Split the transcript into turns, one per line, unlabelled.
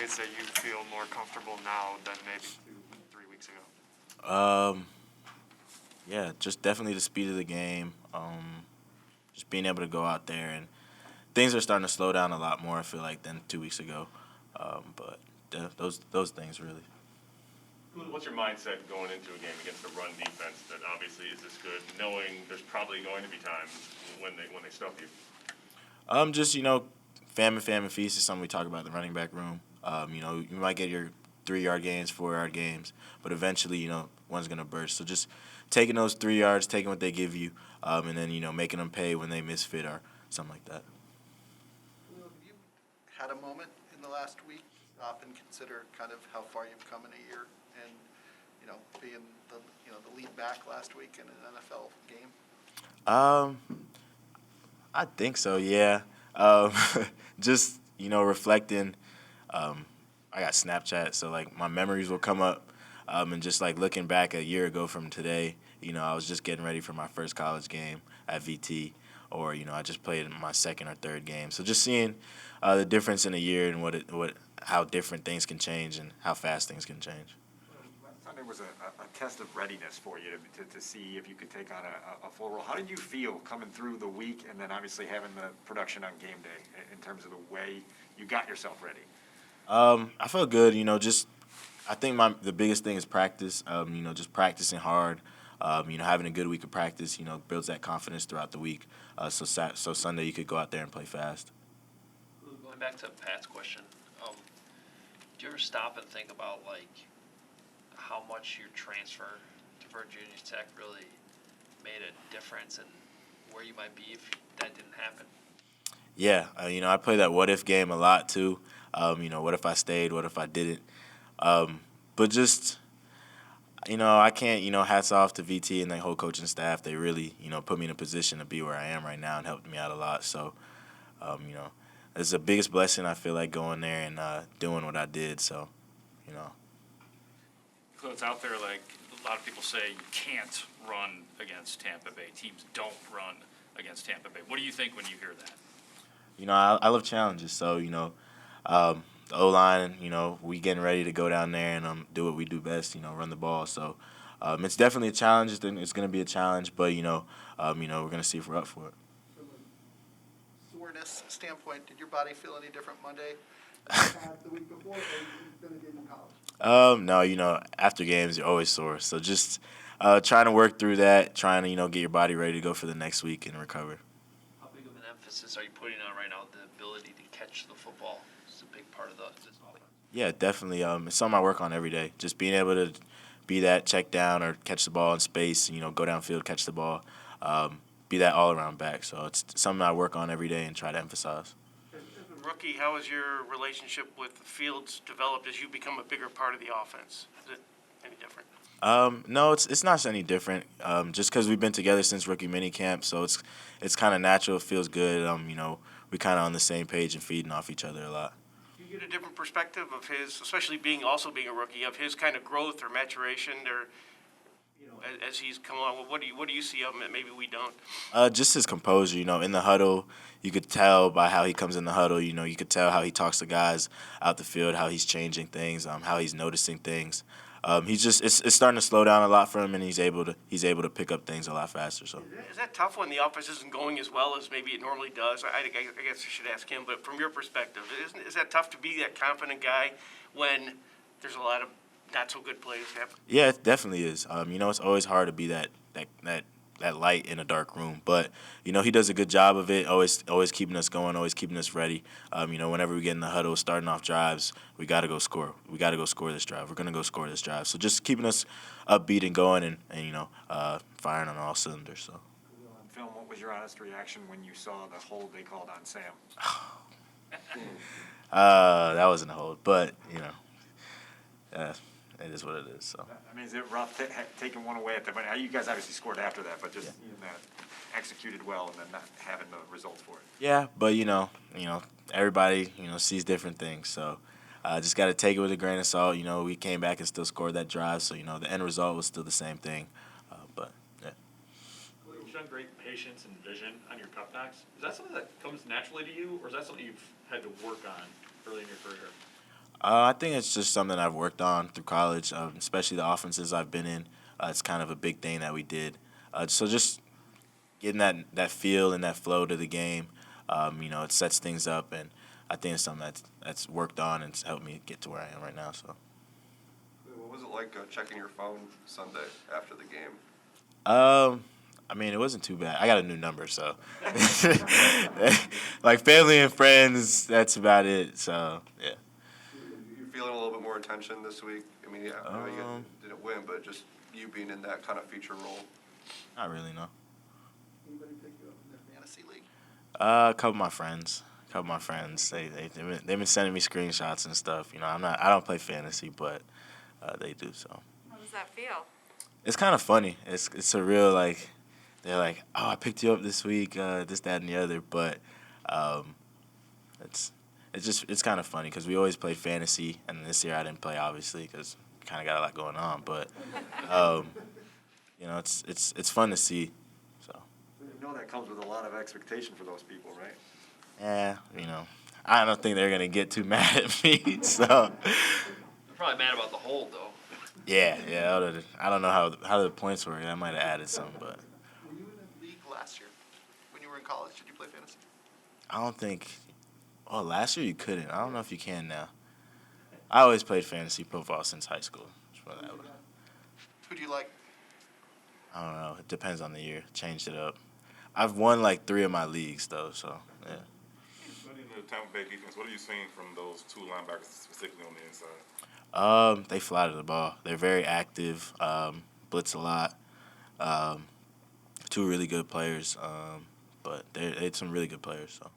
ways that you feel more comfortable now than maybe 2, 3 weeks ago?
Yeah, just definitely the speed of the game. Just being able to go out there and things are starting to slow down a lot more. I feel like than 2 weeks ago. But those things really.
What's your mindset going into a game against a run defense that obviously is this good, knowing there's probably going to be times when they stuff you?
Just famine feast is something we talk about in the running back room. You might get your 3 yard games, 4 yard games, but eventually, one's gonna burst. So just taking those 3 yards, taking what they give you, and then making them pay when they misfit or something like that.
Have you had a moment in the last week to stop and consider kind of how far you've come in a year, and being the lead back last week in an NFL game?
I think so. Yeah. Just reflecting. I got Snapchat, so like my memories will come up, and just like looking back a year ago from today, I was just getting ready for my first college game at VT, or I just played in my second or third game. So just seeing the difference in a year and how different things can change and how fast things can change.
Sunday was a test of readiness for you to see if you could take on a full role. How did you feel coming through the week and then obviously having the production on game day in terms of the way you got yourself ready?
I felt good. I think the biggest thing is practice. Just practicing hard. Having a good week of practice, builds that confidence throughout the week. So Sunday you could go out there and play fast.
Going back to Pat's question, do you ever stop and think about how much your transfer to Virginia Tech really made a difference and where you might be if that didn't happen?
Yeah, I play that what if game a lot too. What if I stayed? What if I didn't? But just, I can't, hats off to VT and the whole coaching staff. They really, put me in a position to be where I am right now and helped me out a lot. So, it's the biggest blessing I feel like going there and doing what I did. So,
So it's out there like a lot of people say you can't run against Tampa Bay. Teams don't run against Tampa Bay. What do you think when you hear that?
I love challenges. So, the O-line, we getting ready to go down there and do what we do best, run the ball. So it's definitely a challenge. It's going to be a challenge, but, we're going to see if we're up for it.
From a soreness standpoint, did your body feel any different Monday than it had the week before, or than it did in college?
No, after games, you're always sore. So just trying to work through that, trying to, get your body ready to go for the next week and recover.
How big of an emphasis are you putting on right now the ability to catch the football? It's a big part of the.
Yeah, definitely. It's something I work on every day. Just being able to be that check down or catch the ball in space, go downfield, catch the ball, be that all-around back. So it's something I work on every day and try to emphasize.
As a rookie, how has your relationship with Fields developed as you become a bigger part of the offense? Is it any different?
No, it's not any different. Just because we've been together since rookie minicamp, so it's kind of natural. It feels good. We kind of on the same page and feeding off each other a lot.
Do you get a different perspective of his, especially being a rookie, of his kind of growth or maturation, or as he's come along? What do you see of him that maybe we don't?
Just his composure. In the huddle, you could tell by how he comes in the huddle. You could tell how he talks to guys out the field, how he's changing things, how he's noticing things. It's starting to slow down a lot for him, and he's able to pick up things a lot faster. So
Is that tough when the offense isn't going as well as maybe it normally does? I guess I should ask him, but from your perspective, is that tough to be that confident guy when there's a lot of not so good plays happen?
yeah, it definitely is. It's always hard to be that light in a dark room, but he does a good job of it. Always keeping us going, always keeping us ready. Whenever we get in the huddle, starting off drives, we got to go score. We got to go score this drive. We're gonna go score this drive. So just keeping us upbeat and going, and firing on all cylinders. So.
Phil, what was your honest reaction when you saw the hold they called on Sam?
That wasn't a hold, but it is what it is. So.
I mean, is it rough taking one away at the end? You guys obviously scored after that, but just executed well and then not having the results for it.
Yeah, but everybody sees different things, so just got to take it with a grain of salt. We came back and still scored that drive, so the end result was still the same thing. But yeah.
You've shown great patience and vision on your cutbacks. Is that something that comes naturally to you, or is that something you've had to work on early in your career?
I think it's just something I've worked on through college, especially the offenses I've been in. It's kind of a big thing that we did. So just getting that feel and that flow to the game, it sets things up, and I think it's something that's worked on and it's helped me get to where I am right now. So.
What was it like checking your phone Sunday after the game?
I mean, it wasn't too bad. I got a new number, so like family and friends, that's about it. So yeah.
You feeling a little bit more attention this week? I mean, yeah, I know you didn't win, but just you being in that kind of feature role.
Not really, no.
Anybody pick you up in the fantasy league?
A couple of my friends. They've been sending me screenshots and stuff. I don't play fantasy, but they do. So.
How does that feel?
It's kind of funny. It's a real like. They're like, oh, I picked you up this week, this, that, and the other. But it's kind of funny because we always play fantasy, and this year I didn't play obviously because kind of got a lot going on. But it's fun to see. So.
You know that comes with a lot of expectation for those people, right?
Yeah, I don't think they're gonna get too mad at me. So.
They're probably mad about the hold, though.
Yeah. I don't know how the points were. I might have added some, but.
Were you in the league last year? When you were in college, did you play fantasy?
I don't think. Oh, last year you couldn't. I don't know if you can now. I always played fantasy football since high school.
Who do you like?
I don't know. It depends on the year. Changed it up. I've won like 3 of my leagues though, so yeah.
Studying the Tampa Bay defense, what are you seeing from those 2 linebackers specifically on the inside?
They fly to the ball. They're very active. Blitz a lot. 2 really good players. But they're some really good players. So.